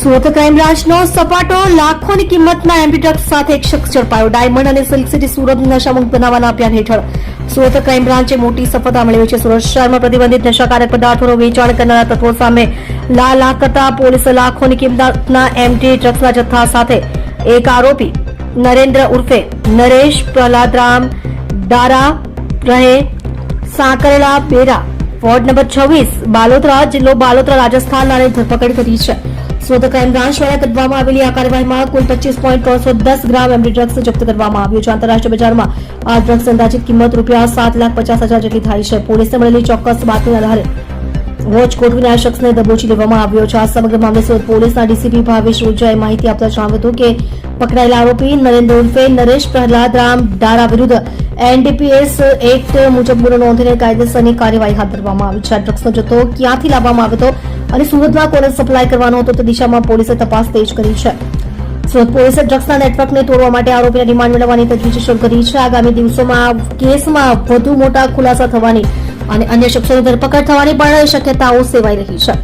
Surat crime બ્રાન્ચનો સપાટો લાખોની કિંમતના MP drugs સાથે એક શખ્સ ઝડપાયો. ડાયમંડ અને સિલ્ક સિટી સુરત નશામુક્ત બનાવવાના અભિયાન હેઠળ સુરત ક્રાઇમ બ્રાન્ચે મોટી સફળતા મેળવી છે. સુરત શહેરમાં પ્રતિબંધિત નશાકારક પદાર્થોનું વેચાણ કરનારા તત્વો સામે લાખ કરતા પોલીસે લાખોની કિંમતના એમ્પી ડ્રગ્સના જથ્થા સાથે એક આરોપી નરેન્દ્ર ઉર્ફે નરેશ પ્રહલાદરામ ડારા રહે સાંકરડા બેરા વોર્ડ નંબર 26 બાલોતરા જિલ્લો બાલોતરા રાજસ્થાનની ધરપકડ કરી છે. સુરત ક્રાઇમ બ્રાન્ચ દ્વારા કરવામાં આવેલી આ કાર્યવાહીમાં કુલ 25.310 ગ્રામ એમ્પી ડ્રગ્સ જપ્ત કરવામાં આવ્યું છે. આંતરરાષ્ટ્રીય બજારમાં આ ડ્રગ્સ અંદાજિત કિંમત રૂપિયા 7,50,000 જેટલી થાય છે. પોલીસને મળેલી ચોક્કસ બાતમીના આધારે વોચ ગોઠવીને આ શખ્સને દબોચી લેવામાં આવ્યો છે. આ સમગ્ર મામલે સુરત પોલીસના ડીસીપી ભાવેશ રોજાએ માહિતી આપતા જણાવ્યું હતું કે પકડાયેલા આરોપી નરેન્દ્ર ઉર્ફે નરેશ પ્રહલાદરામ ડારા વિરુદ્ધ એનડીપીએસ એક્ટ મુજબ ગુનો નોંધીને કાયદેસરની કાર્યવાહી હાથ ધરવામાં આવી છે. આ ડ્રગ્સનો જથ્થો ક્યાંથી લાવવામાં આવ્યો હતો અને સુરતમાં કોને સપ્લાય કરવાનો હતો તે દિશામાં પોલીસે તપાસ તેજ કરી છે. સુરત પોલીસે ડ્રગ્સના નેટવર્કને તોડવા માટે આરોપીને રિમાન્ડ મેળવવાની તજવીજ શરૂ કરી છે. આગામી દિવસોમાં કેસમાં વધુ મોટા ખુલાસા થવાની અને અન્ય શખ્સોની ધરપકડ થવાની પણ શક્યતાઓ સેવાઈ રહી છે.